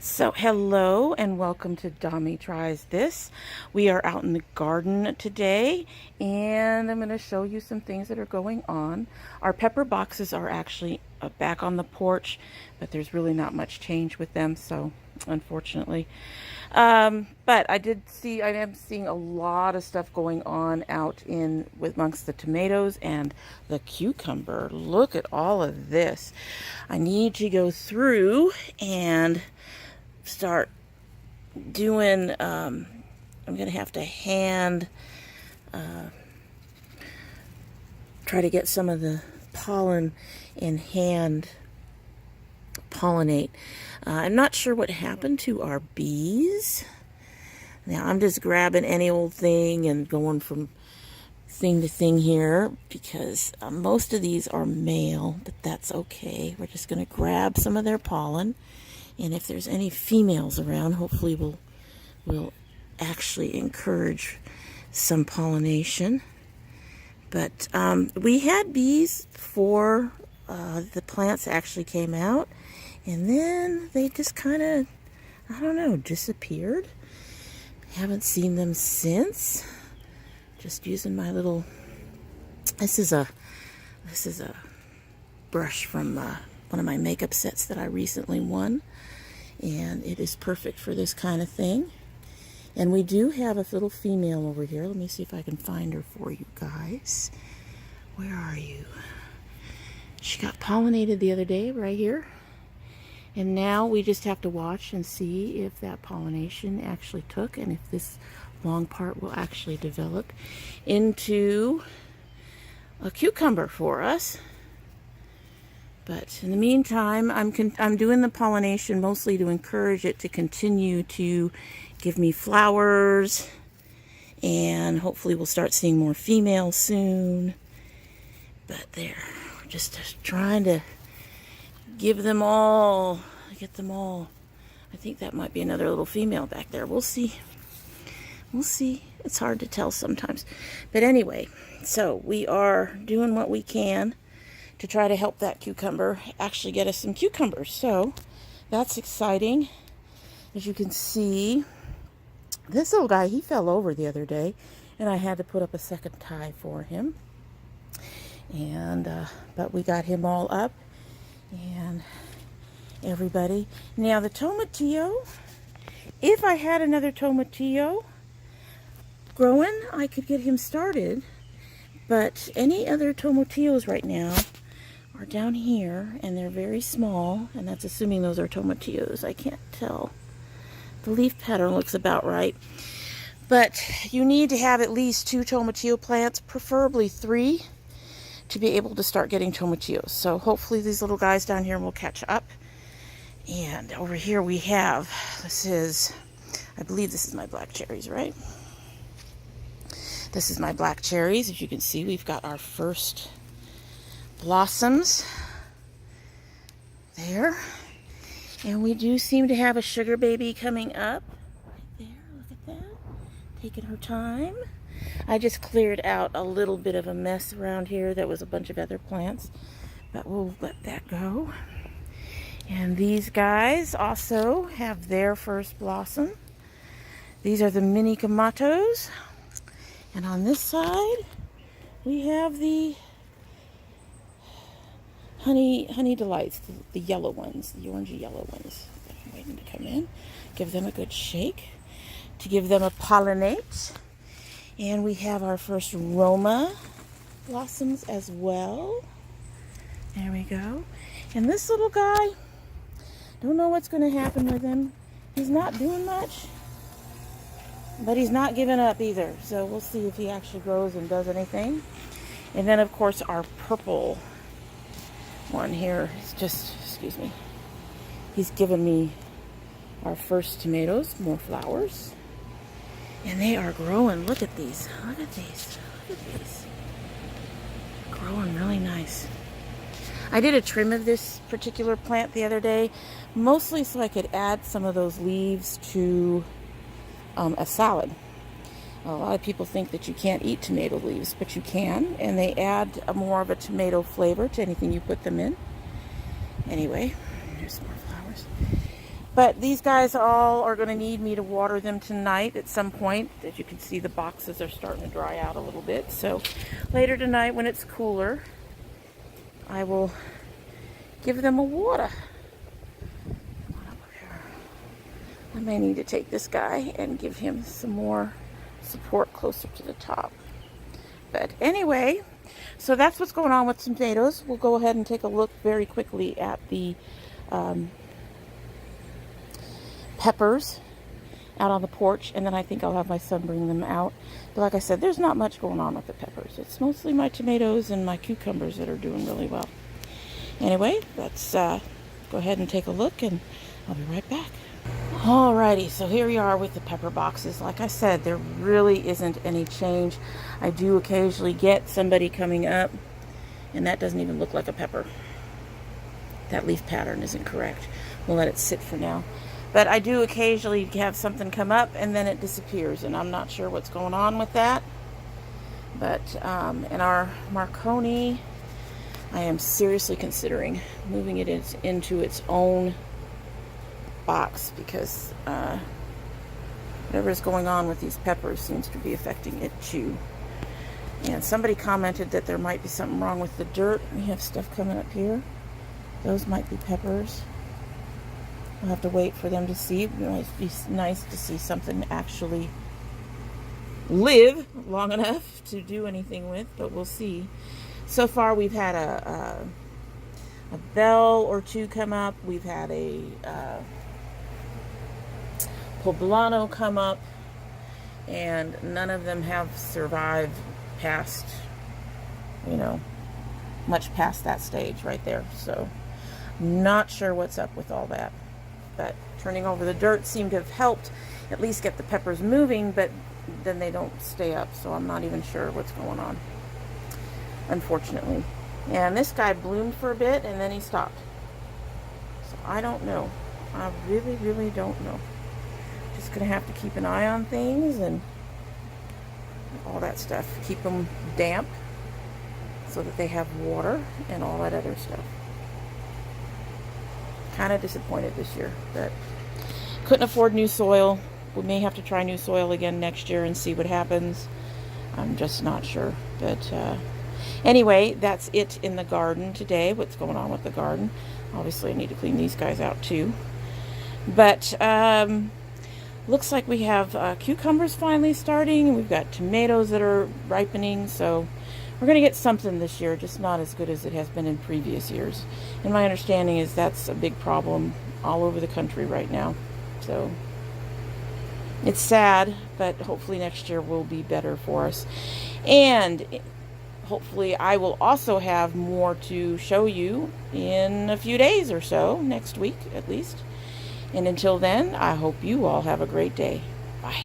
So hello and welcome to Dommy Tries This. We are out in the garden today and I'm going to show you some things that are going on. Our pepper boxes are actually back on the porch, but there's really not much change with them, so unfortunately. But I am seeing a lot of stuff going on out amongst the tomatoes and the cucumber. Look at all of this. I need to go through and start doing, I'm going to have to try to get some of the pollen and hand pollinate. I'm not sure what happened to our bees. Now I'm just grabbing any old thing and going from thing to thing here because most of these are male, but that's okay. We're just going to grab some of their pollen. And if there's any females around, hopefully we'll actually encourage some pollination. But we had bees before the plants actually came out. And then they just kind of, I don't know, disappeared. Haven't seen them since. Just using my little, this is a brush from one of my makeup sets that I recently won. And it is perfect for this kind of thing. And we do have a little female over here. Let me see if I can find her for you guys. Where are you? She got pollinated the other day right here. And now we just have to watch and see if that pollination actually took and if this long part will actually develop into a cucumber for us. But in the meantime, I'm doing the pollination mostly to encourage it to continue to give me flowers, and hopefully we'll start seeing more females soon. But there, we're just trying to get them all. I think that might be another little female back there. We'll see. It's hard to tell sometimes. But anyway, so we are doing what we can to try to help that cucumber actually get us some cucumbers. So that's exciting. As you can see, this little guy, he fell over the other day and I had to put up a second tie for him. And but we got him all up and everybody. Now the tomatillo, if I had another tomatillo growing, I could get him started. But any other tomatillos right now are down here, and they're very small, and that's assuming those are tomatillos. I can't tell. The leaf pattern looks about right. But you need to have at least 2 tomatillo plants, preferably 3, to be able to start getting tomatillos. So hopefully these little guys down here will catch up. And over here we have, I believe this is my black cherries, right? This is my black cherries. As you can see, we've got our first blossoms there, and we do seem to have a sugar baby coming up right there. Look at that, taking her time. I just cleared out a little bit of a mess around here that was a bunch of other plants, but we'll let that go. And these guys also have their first blossom. These are the mini kamatos, and on this side we have the honey delights, the yellow ones, the orangey yellow ones. I'm waiting to come in. Give them a good shake to give them a pollinate. And we have our first Roma blossoms as well. There we go. And this little guy, don't know what's going to happen with him. He's not doing much, but he's not giving up either. So we'll see if he actually grows and does anything. And then of course our purple one here is just, excuse me, he's given me our first tomatoes, more flowers, and they are growing. Look at these, growing really nice. I did a trim of this particular plant the other day, mostly so I could add some of those leaves to a salad. A lot of people think that you can't eat tomato leaves, but you can, and they add more of a tomato flavor to anything you put them in. Anyway, there's more flowers. But these guys all are going to need me to water them tonight at some point. As you can see, the boxes are starting to dry out a little bit. So later tonight when it's cooler, I will give them a water. I may need to take this guy and give him some more support closer to the top. But anyway, so that's what's going on with tomatoes. We'll go ahead and take a look very quickly at the peppers out on the porch, and then I think I'll have my son bring them out. But like I said, there's not much going on with the peppers. It's mostly my tomatoes and my cucumbers that are doing really well. Anyway, let's go ahead and take a look, and I'll be right back. Alrighty, so here we are with the pepper boxes. Like I said, there really isn't any change. I do occasionally get somebody coming up, and that doesn't even look like a pepper. That leaf pattern isn't correct. We'll let it sit for now. But I do occasionally have something come up and then it disappears, and I'm not sure what's going on with that. But in our Marconi, I am seriously considering moving it into its own box, because whatever is going on with these peppers seems to be affecting it too. And somebody commented that there might be something wrong with the dirt. We have stuff coming up here. Those might be peppers. I'll have to wait for them to see. It might be nice to see something actually live long enough to do anything with, but we'll see. So far we've had a bell or two come up. We've had a poblano come up, and none of them have survived past, much past that stage right there. So not sure what's up with all that. But turning over the dirt seemed to have helped at least get the peppers moving, but then they don't stay up, so I'm not even sure what's going on, unfortunately. And this guy bloomed for a bit and then he stopped. So I don't know. I really, really don't know. Just gonna have to keep an eye on things and all that stuff. Keep them damp so that they have water and all that other stuff. Kind of disappointed this year, but couldn't afford new soil. We may have to try new soil again next year and see what happens. I'm just not sure. But anyway, that's it in the garden today. What's going on with the garden? Obviously, I need to clean these guys out too. But looks like we have cucumbers finally starting. We've got tomatoes that are ripening. So we're going to get something this year, just not as good as it has been in previous years. And my understanding is that's a big problem all over the country right now. So it's sad, but hopefully next year will be better for us. And hopefully I will also have more to show you in a few days or so, next week at least. And until then, I hope you all have a great day. Bye.